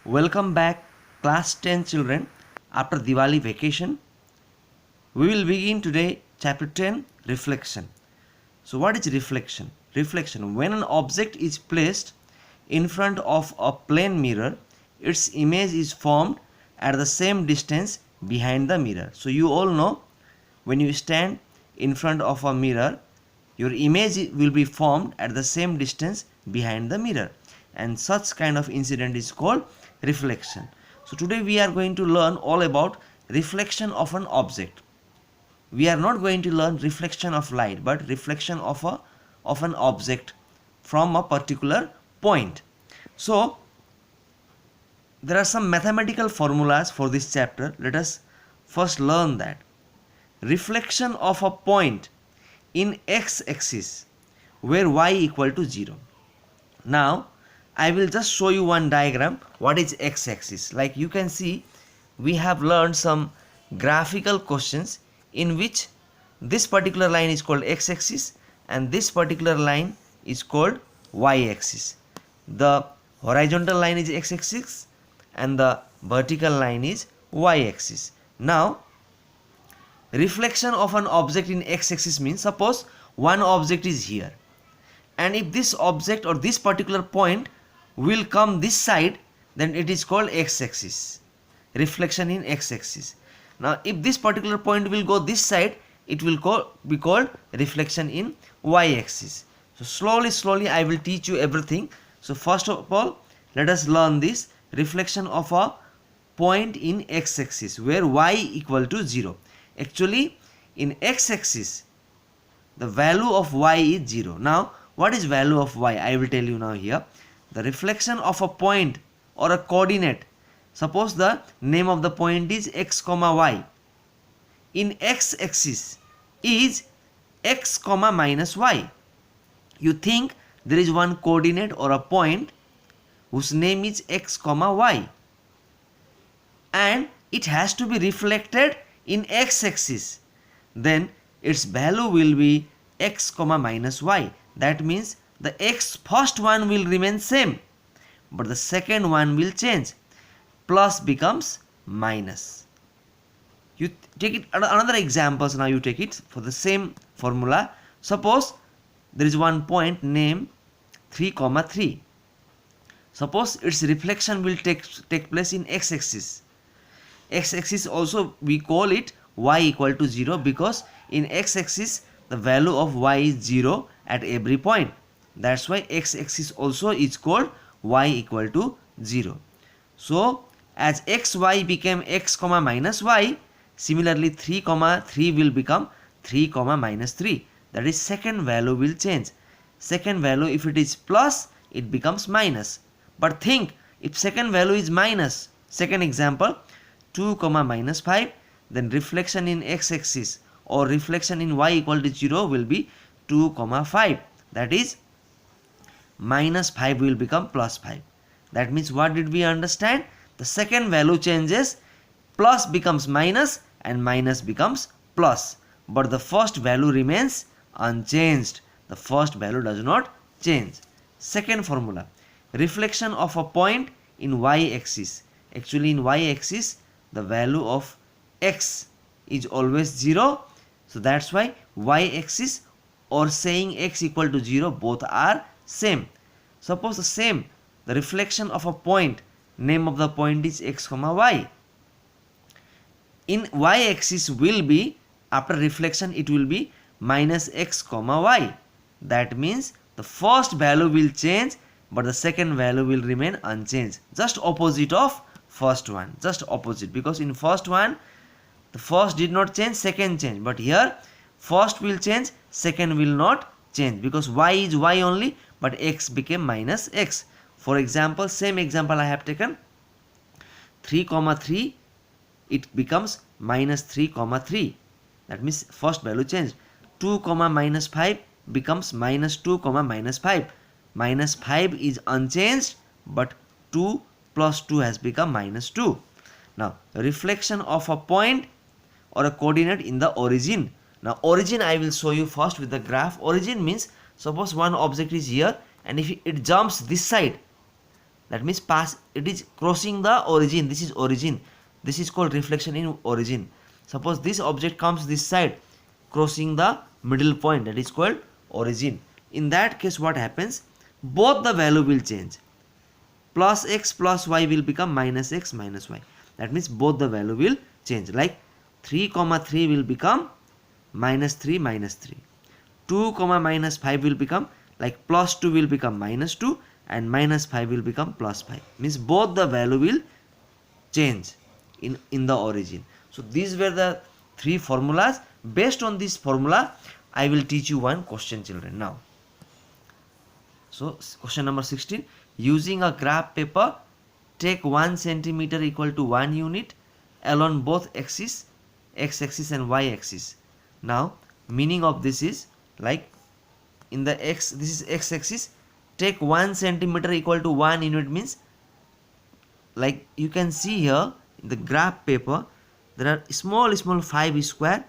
Welcome back, class 10 children. After Diwali vacation, we will begin today chapter 10 reflection. So, what is reflection? Reflection: when an object is placed in front of a plane mirror, its image is formed at the same distance behind the mirror. So, you all know when you stand in front of a mirror, your image will be formed at the same distance behind the mirror, and such kind of incident is called reflection. So today we are going to learn all about reflection of an object. We are not going to learn reflection of light, but reflection of an object from a particular point. So there are some mathematical formulas for this chapter. Let us first learn that. Reflection of a point in x-axis where y equal to 0. Now I will just show you one diagram. What is x-axis? Like you can see, we have learned some graphical questions in which this particular line is called x-axis and this particular line is called y-axis. The horizontal line is x-axis and the vertical line is y-axis. Now reflection of an object in x-axis means, suppose one object is here, and if this object or this particular point will come this side, then it is called x-axis, reflection in x-axis. Now if this particular point will go this side, it will be called reflection in y-axis. So slowly I will teach you everything. So first of all, let us learn this reflection of a point in x-axis where y equal to 0. Actually in x-axis the value of y is 0. Now what is value of y? I will tell you now here. The reflection of a point or a coordinate, suppose the name of the point is x comma y, in x-axis is x comma minus y. You think there is one coordinate or a point whose name is x comma y, and it has to be reflected in x-axis, then its value will be x comma minus y. That means the x first one will remain same, but the second one will change. Plus becomes minus. You take it another examples. Now you take it for the same formula. Suppose there is one point named 3 comma 3. Suppose its reflection will take place in x-axis. X-axis also we call it y equal to 0 because in x-axis the value of y is 0 at every point. That's why x-axis also is called y equal to 0. So as xy became x comma minus y, similarly 3 comma 3 will become 3 comma minus 3. That is second value will change. Second value, if it is plus, it becomes minus. But think, if second value is minus, second example 2 comma minus 5, then reflection in x-axis or reflection in y equal to 0 will be 2 comma 5. That is minus 5 will become plus 5. That means what did we understand? The second value changes, plus becomes minus and minus becomes plus, but the first value remains unchanged. The first value does not change. Second formula, reflection of a point in y-axis. Actually in y-axis the value of x is always 0, so that's why y-axis or saying x equal to 0 both are same. Suppose the reflection of a point, name of the point is x comma y. In y-axis will be, after reflection it will be minus x comma y. That means the first value will change but the second value will remain unchanged. Just opposite of first one, just opposite, because in first one the first did not change, second change, but here first will change, second will not change because y is y only, but x became minus x. For example, same example I have taken 3 comma 3, it becomes minus 3 comma 3. That means first value changed. 2 comma minus 5 becomes minus 2 comma minus 5. Minus 5 is unchanged, but 2 plus 2 has become minus 2. Now reflection of a point or a coordinate in the origin. Now origin I will show you first with the graph. Origin means, suppose one object is here and if it jumps this side, that means it is crossing the origin. This is origin. This is called reflection in origin. Suppose this object comes this side, crossing the middle point, that is called origin. In that case what happens, both the value will change. Plus x plus y will become minus x minus y. That means both the value will change. Like 3 comma 3 will become minus 3 minus 3. 2 comma minus 5 will become, like plus 2 will become minus 2 and minus 5 will become plus 5. Means both the value will change in the origin. So these were the three formulas. Based on this formula, I will teach you one question, children, now. So question number 16. Using a graph paper, take 1 centimeter equal to 1 unit along both axes, x axis and y axis. Now meaning of this is, like in the x, this is x axis, take 1 centimeter equal to 1 unit means, like you can see here in the graph paper, there are small 5 square.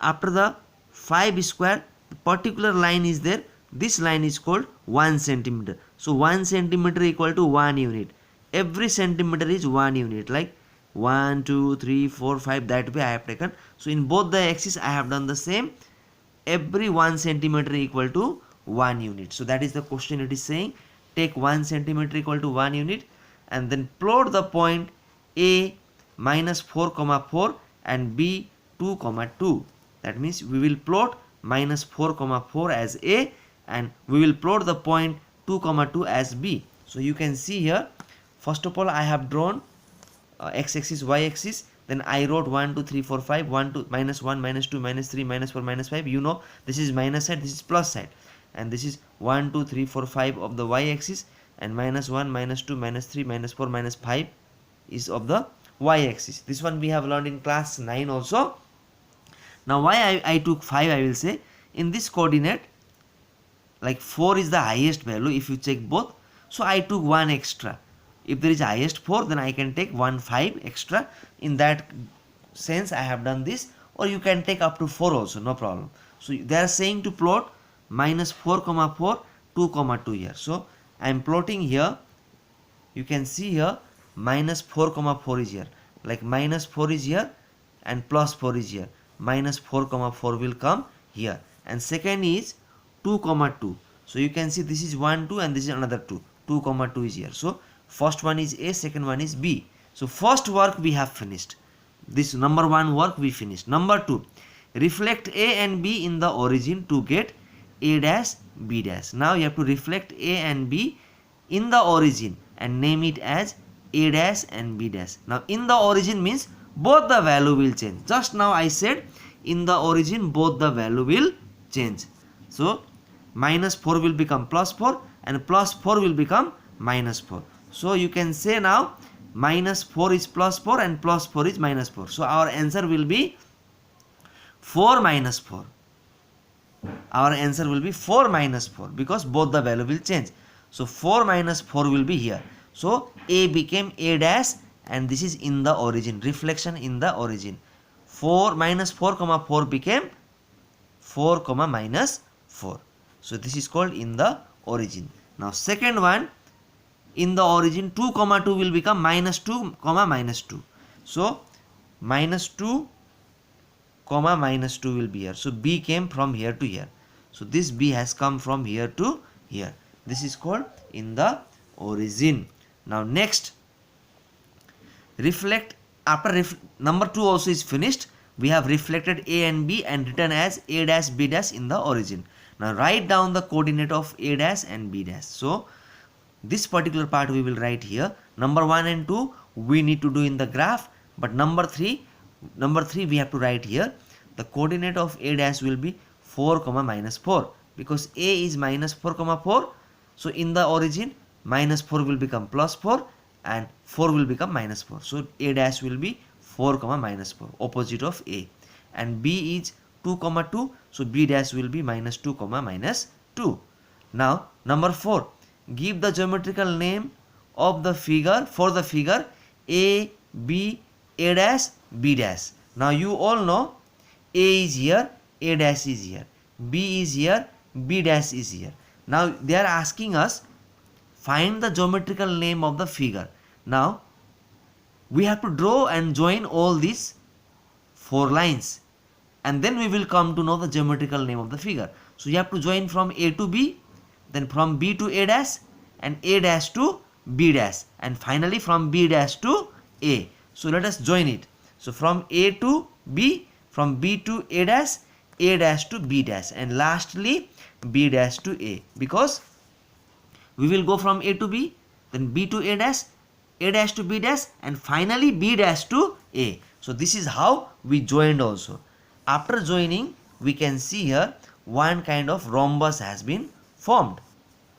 After the 5 square, the particular line is there. This line is called 1 centimeter. So 1 centimeter equal to 1 unit. Every centimeter is 1 unit, like 1, 2, 3, 4, 5, that way I have taken. So in both the axes I have done the same. Every 1 centimeter equal to 1 unit. So that is the question it is saying. Take 1 centimeter equal to 1 unit and then plot the point A minus 4 comma 4 and B 2 comma 2. That means we will plot minus 4 comma 4 as A and we will plot the point 2 comma 2 as B. So you can see here, first of all I have drawn x axis, y axis, then I wrote 1 2 3 4 5, 1 2 minus 1 minus 2 minus 3 minus 4 minus 5. You know this is minus side, this is plus side, and this is 1 2 3 4 5 of the y axis, and minus 1 minus 2 minus 3 minus 4 minus 5 is of the y axis. This one we have learned in class 9 also. Now why I took 5, I will say, in this coordinate, like 4 is the highest value if you check both, so I took 1 extra. If there is highest 4, then I can take 1 5 extra. In that sense I have done this, or you can take up to 4 also, no problem. So they are saying to plot minus 4 comma 4, 2 comma 2 here. So I am plotting here. You can see here minus 4 comma 4 is here, like minus 4 is here and plus 4 is here. Minus 4 comma 4 will come here, and second is 2 comma 2. So you can see this is 1 2 and this is another 2. 2 comma 2 is here. So first one is A, second one is B. So first work we have finished. This number 1 work we finished. Number 2, reflect A and B in the origin to get A dash B dash. Now you have to reflect A and B in the origin and name it as A dash and B dash. Now in the origin means both the value will change. Just now I said in the origin both the value will change. So minus 4 will become plus 4 and plus 4 will become minus 4. So you can say now minus 4 is plus 4 and plus 4 is minus 4. So our answer will be 4 minus 4. Our answer will be 4 minus 4 because both the value will change. So 4 minus 4 will be here. So A became A dash and this is in the origin, reflection in the origin. 4 minus 4 comma 4 became 4 comma minus 4. So this is called in the origin. Now second one, in the origin 2 comma 2 will become minus 2 comma minus 2. So minus 2 comma minus 2 will be here. So B came from here to here. So this B has come from here to here. This is called in the origin. Now next, reflect. After number 2 also is finished, we have reflected A and B and written as A dash B dash in the origin. Now write down the coordinate of A dash and B dash. So this particular part we will write here. Number 1 and 2 we need to do in the graph, but number 3 we have to write here. The coordinate of A dash will be 4 comma minus 4 because A is minus 4 comma 4. So in the origin minus 4 will become plus 4 and 4 will become minus 4. So A dash will be 4 comma minus 4, opposite of A, and B is 2 comma 2. So B dash will be minus 2 comma minus 2. Now number 4, give the geometrical name of the figure for the figure A, B, A dash, B dash. Now you all know A is here, A dash is here, B is here, B dash is here. Now they are asking us find the geometrical name of the figure. Now we have to draw and join all these 4 lines, and then we will come to know the geometrical name of the figure. So you have to join from A to B, then from B to A dash, and A dash to B dash, and finally from B dash to A. So let us join it. So from A to B, from B to A dash to B dash, and lastly B dash to A, because we will go from A to B, then B to A dash to B dash, and finally B dash to A. So this is how we joined also. After joining, we can see here one kind of rhombus has been formed.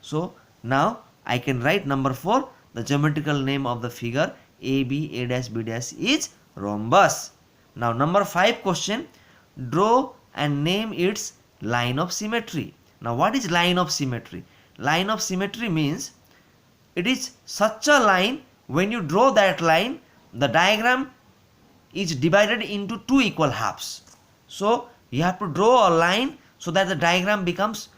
So now I can write number 4, the geometrical name of the figure AB A dash B dash is rhombus. Now number 5 question, draw and name its line of symmetry. Now what is line of symmetry? Line of symmetry means it is such a line, when you draw that line, the diagram is divided into 2 equal halves. So you have to draw a line so that the diagram becomes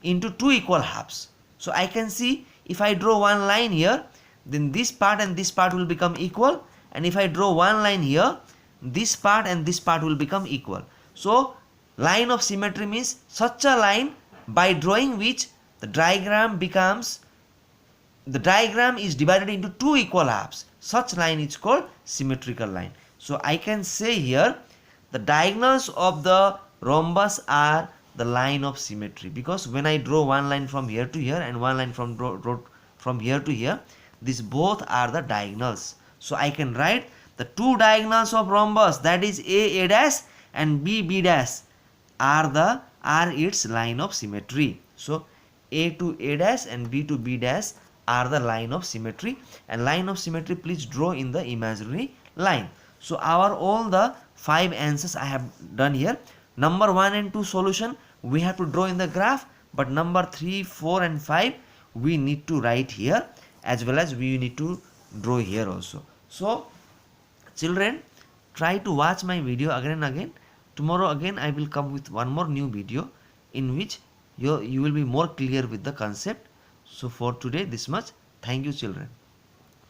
into 2 equal halves. So I can see, if I draw one line here, then this part and this part will become equal, and if I draw one line here, this part and this part will become equal. So line of symmetry means such a line by drawing which the diagram is divided into 2 equal halves. Such line is called symmetrical line. So I can say here the diagonals of the rhombus are the line of symmetry, because when I draw one line from here to here and one line from here to here, these both are the diagonals. So I can write the 2 diagonals of rhombus, that is A dash and B dash, are its line of symmetry. So A to A dash and B to B dash are the line of symmetry, and line of symmetry, please draw in the imaginary line. So all the 5 answers I have done here. Number 1 and 2 solution we have to draw in the graph, but number 3, 4 and 5 we need to write here, as well as we need to draw here also. So children, try to watch my video again and again. Tomorrow again I will come with one more new video in which you will be more clear with the concept. So for today this much. Thank you children.